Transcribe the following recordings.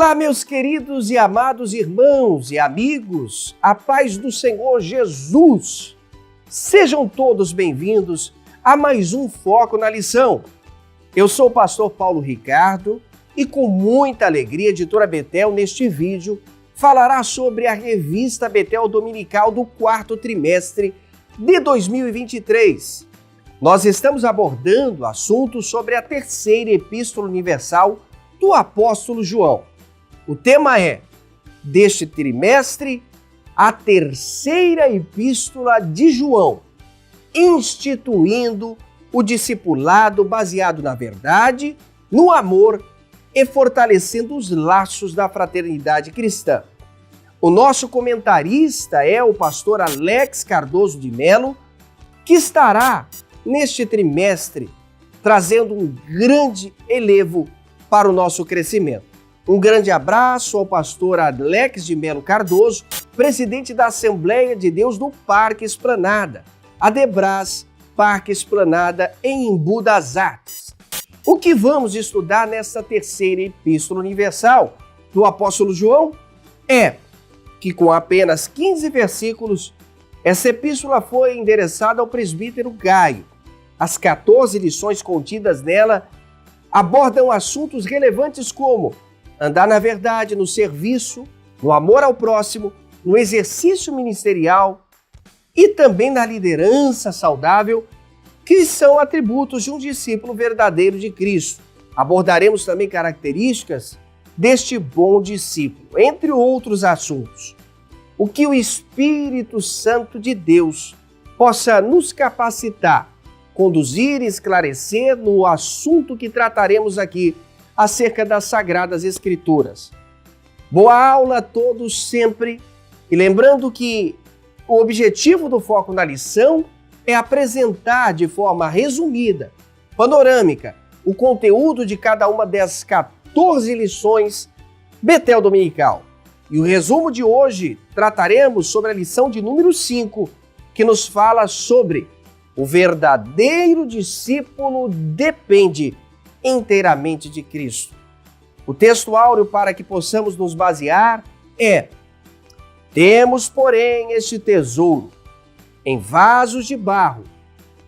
Olá, meus queridos e amados irmãos e amigos, a paz do Senhor Jesus. Sejam todos bem-vindos a mais um Foco na Lição. Eu sou o pastor Paulo Ricardo e com muita alegria a editora Betel neste vídeo falará sobre a revista Betel Dominical do quarto trimestre de 2023. Nós estamos abordando assuntos sobre a terceira epístola universal do apóstolo João. O tema é, deste trimestre, a terceira epístola de João, instituindo o discipulado baseado na verdade, no amor e fortalecendo os laços da fraternidade cristã. O nosso comentarista é o pastor Alex Cardoso de Melo, que estará, neste trimestre, trazendo um grande elevo para o nosso crescimento. Um grande abraço ao pastor Alex de Melo Cardoso, presidente da Assembleia de Deus do Parque Esplanada, Adebras Parque Esplanada em Embu das Artes. O que vamos estudar nessa terceira epístola universal do apóstolo João é que com apenas 15 versículos, essa epístola foi endereçada ao presbítero Gaio. As 14 lições contidas nela abordam assuntos relevantes como andar na verdade, no serviço, no amor ao próximo, no exercício ministerial e também na liderança saudável, que são atributos de um discípulo verdadeiro de Cristo. Abordaremos também características deste bom discípulo, entre outros assuntos. O que o Espírito Santo de Deus possa nos capacitar, conduzir e esclarecer no assunto que trataremos aqui, acerca das Sagradas Escrituras. Boa aula a todos sempre, e lembrando que o objetivo do Foco na Lição é apresentar de forma resumida, panorâmica, o conteúdo de cada uma das 14 lições Betel Dominical. E o resumo de hoje trataremos sobre a lição de número 5, que nos fala sobre o verdadeiro discípulo depende inteiramente de Cristo. O texto áureo para que possamos nos basear é: temos, porém, este tesouro em vasos de barro,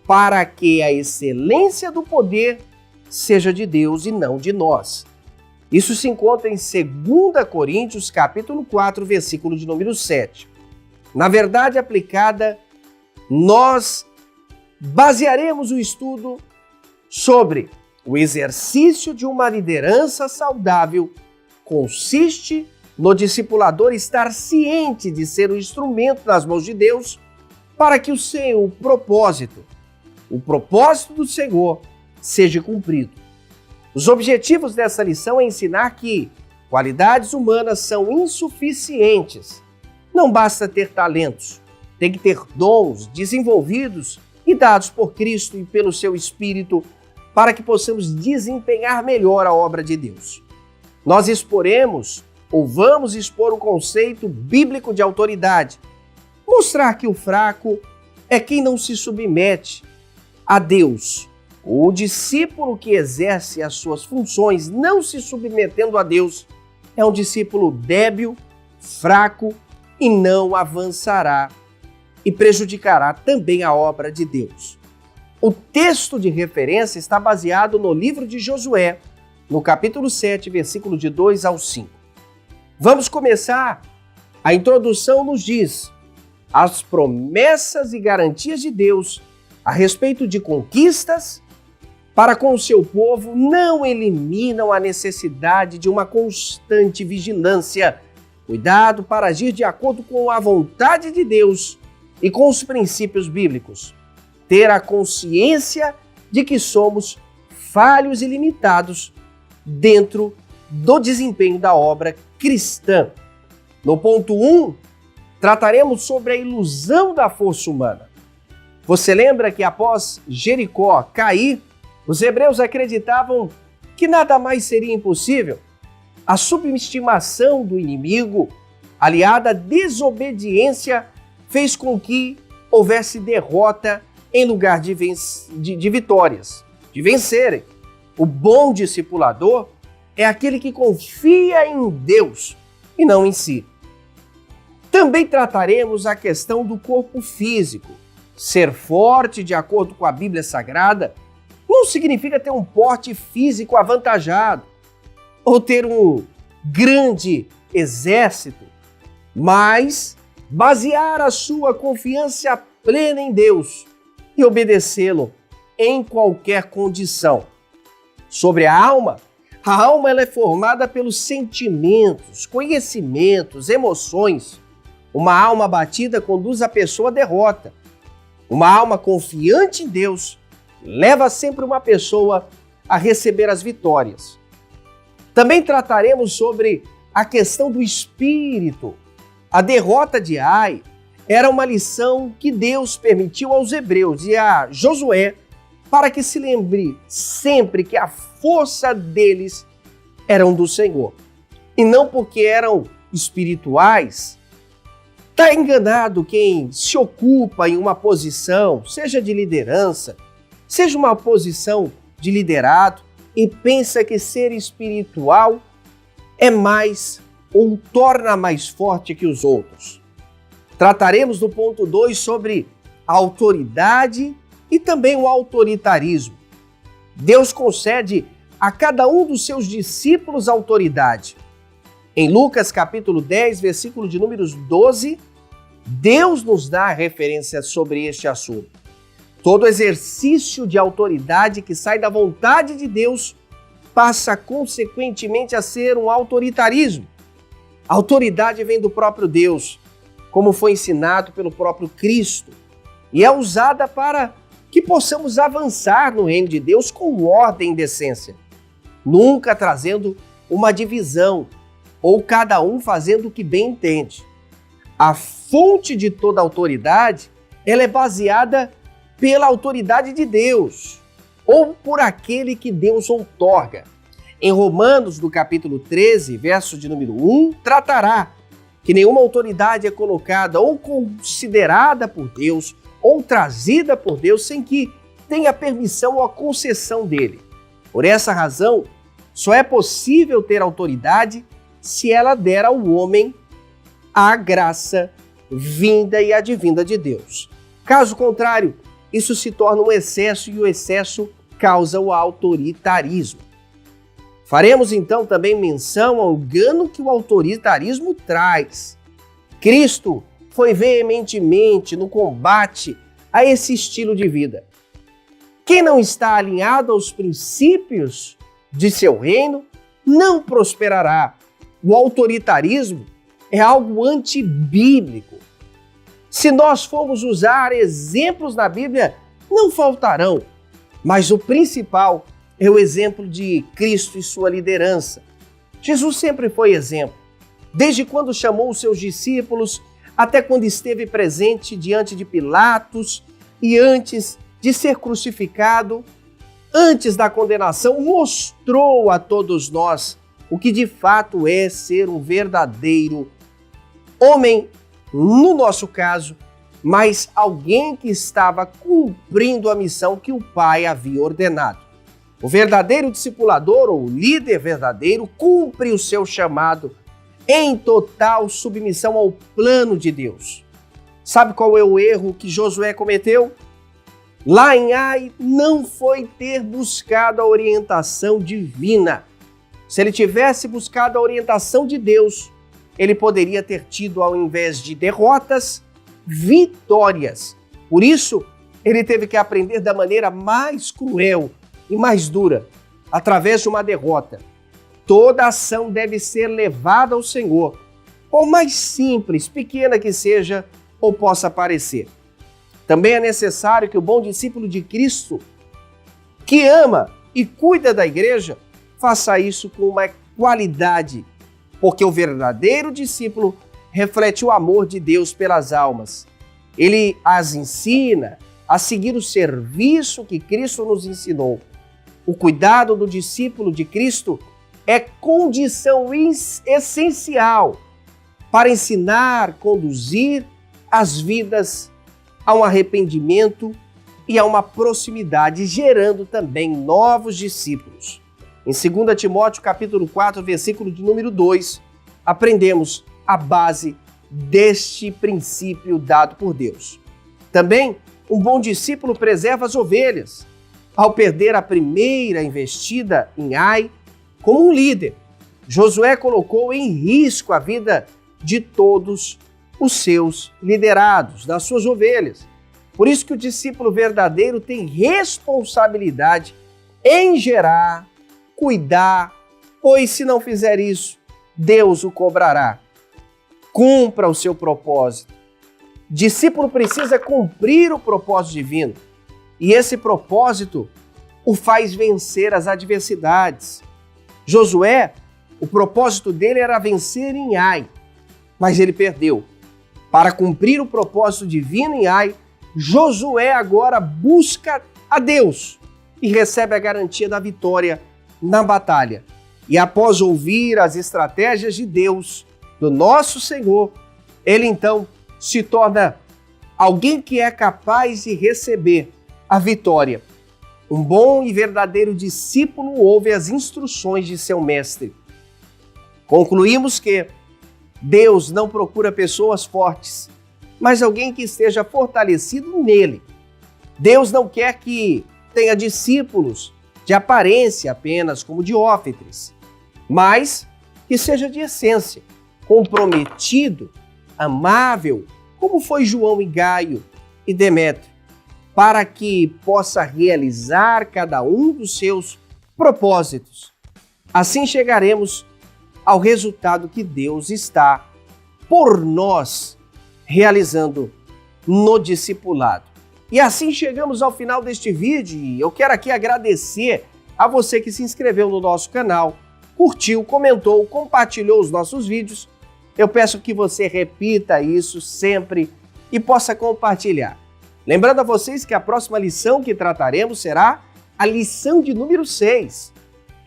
para que a excelência do poder seja de Deus e não de nós. Isso se encontra em 2 Coríntios, capítulo 4, versículo de número 7. Na verdade aplicada, nós basearemos o estudo sobre o exercício de uma liderança saudável consiste no discipulador estar ciente de ser um instrumento nas mãos de Deus para que o propósito do Senhor, seja cumprido. Os objetivos dessa lição é ensinar que qualidades humanas são insuficientes. Não basta ter talentos, tem que ter dons desenvolvidos e dados por Cristo e pelo seu Espírito para que possamos desempenhar melhor a obra de Deus. Nós exporemos, ou vamos expor, o conceito bíblico de autoridade. Mostrar que o fraco é quem não se submete a Deus. O discípulo que exerce as suas funções não se submetendo a Deus é um discípulo débil, fraco e não avançará e prejudicará também a obra de Deus. O texto de referência está baseado no livro de Josué, no capítulo 7, versículo de 2 ao 5. Vamos começar. A introdução nos diz: as promessas e garantias de Deus a respeito de conquistas para com o seu povo não eliminam a necessidade de uma constante vigilância, cuidado para agir de acordo com a vontade de Deus e com os princípios bíblicos. Ter a consciência de que somos falhos e limitados dentro do desempenho da obra cristã. No ponto 1, trataremos sobre a ilusão da força humana. Você lembra que após Jericó cair, os hebreus acreditavam que nada mais seria impossível? A subestimação do inimigo, aliada à desobediência, fez com que houvesse derrota em lugar de vitórias, de vencerem. O bom discipulador é aquele que confia em Deus e não em si. Também trataremos a questão do corpo físico. Ser forte, de acordo com a Bíblia Sagrada, não significa ter um porte físico avantajado ou ter um grande exército, mas basear a sua confiança plena em Deus e obedecê-lo em qualquer condição. Sobre a alma ela é formada pelos sentimentos, conhecimentos, emoções. Uma alma abatida conduz a pessoa à derrota. Uma alma confiante em Deus leva sempre uma pessoa a receber as vitórias. Também trataremos sobre a questão do espírito. A derrota de Ai era uma lição que Deus permitiu aos hebreus e a Josué para que se lembre sempre que a força deles eram do Senhor. E não porque eram espirituais. Está enganado quem se ocupa em uma posição, seja de liderança, seja uma posição de liderado, e pensa que ser espiritual é mais ou torna mais forte que os outros. Trataremos no ponto 2 sobre a autoridade e também o autoritarismo. Deus concede a cada um dos seus discípulos autoridade. Em Lucas capítulo 10, versículo de números 12, Deus nos dá a referência sobre este assunto. Todo exercício de autoridade que sai da vontade de Deus passa consequentemente a ser um autoritarismo. A autoridade vem do próprio Deus, como foi ensinado pelo próprio Cristo, e é usada para que possamos avançar no reino de Deus com ordem e decência, nunca trazendo uma divisão ou cada um fazendo o que bem entende. A fonte de toda autoridade, ela é baseada pela autoridade de Deus ou por aquele que Deus outorga. Em Romanos, no capítulo 13, verso de número 1, tratará que nenhuma autoridade é colocada ou considerada por Deus ou trazida por Deus sem que tenha permissão ou a concessão dele. Por essa razão, só é possível ter autoridade se ela der ao homem a graça vinda e advinda de Deus. Caso contrário, isso se torna um excesso e o excesso causa o autoritarismo. Faremos então também menção ao engano que o autoritarismo traz. Cristo foi veementemente no combate a esse estilo de vida. Quem não está alinhado aos princípios de seu reino não prosperará. O autoritarismo é algo antibíblico. Se nós formos usar exemplos na Bíblia, não faltarão, mas o principal é o exemplo de Cristo e sua liderança. Jesus sempre foi exemplo, desde quando chamou os seus discípulos, até quando esteve presente diante de Pilatos e antes de ser crucificado, antes da condenação, mostrou a todos nós o que de fato é ser um verdadeiro homem, no nosso caso, mas alguém que estava cumprindo a missão que o Pai havia ordenado. O verdadeiro discipulador ou líder verdadeiro cumpre o seu chamado em total submissão ao plano de Deus. Sabe qual é o erro que Josué cometeu? Lá em Ai, não foi ter buscado a orientação divina. Se ele tivesse buscado a orientação de Deus, ele poderia ter tido, ao invés de derrotas, vitórias. Por isso, ele teve que aprender da maneira mais cruel e mais dura, através de uma derrota. Toda ação deve ser levada ao Senhor, por mais simples, pequena que seja ou possa parecer. Também é necessário que o bom discípulo de Cristo, que ama e cuida da igreja, faça isso com uma qualidade, porque o verdadeiro discípulo reflete o amor de Deus pelas almas. Ele as ensina a seguir o serviço que Cristo nos ensinou. O cuidado do discípulo de Cristo é condição essencial para ensinar, conduzir as vidas a um arrependimento e a uma proximidade, gerando também novos discípulos. Em 2 Timóteo capítulo 4, versículo de número 2, aprendemos a base deste princípio dado por Deus. Também, um bom discípulo preserva as ovelhas. Ao perder a primeira investida em Ai, como um líder, Josué colocou em risco a vida de todos os seus liderados, das suas ovelhas. Por isso que o discípulo verdadeiro tem responsabilidade em gerar, cuidar, pois se não fizer isso, Deus o cobrará. Cumpra o seu propósito. Discípulo precisa cumprir o propósito divino. E esse propósito o faz vencer as adversidades. Josué, o propósito dele era vencer em Ai, mas ele perdeu. Para cumprir o propósito divino em Ai, Josué agora busca a Deus e recebe a garantia da vitória na batalha. E após ouvir as estratégias de Deus, do nosso Senhor, ele então se torna alguém que é capaz de receber a vitória. Um bom e verdadeiro discípulo ouve as instruções de seu mestre. Concluímos que Deus não procura pessoas fortes, mas alguém que esteja fortalecido nele. Deus não quer que tenha discípulos de aparência apenas como Diófetres, mas que seja de essência, comprometido, amável, como foi João e Gaio e Demétrio, para que possa realizar cada um dos seus propósitos. Assim chegaremos ao resultado que Deus está por nós realizando no discipulado. E assim chegamos ao final deste vídeo e eu quero aqui agradecer a você que se inscreveu no nosso canal, curtiu, comentou, compartilhou os nossos vídeos. Eu peço que você repita isso sempre e possa compartilhar. Lembrando a vocês que a próxima lição que trataremos será a lição de número 6,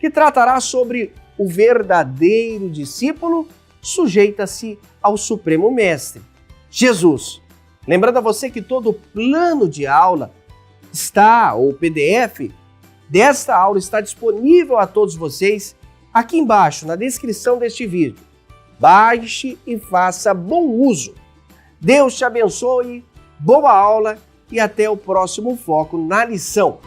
que tratará sobre o verdadeiro discípulo sujeita-se ao Supremo Mestre, Jesus. Lembrando a você que todo o plano de aula ou o PDF desta aula está disponível a todos vocês aqui embaixo, na descrição deste vídeo. Baixe e faça bom uso. Deus te abençoe, boa aula e até o próximo foco na lição.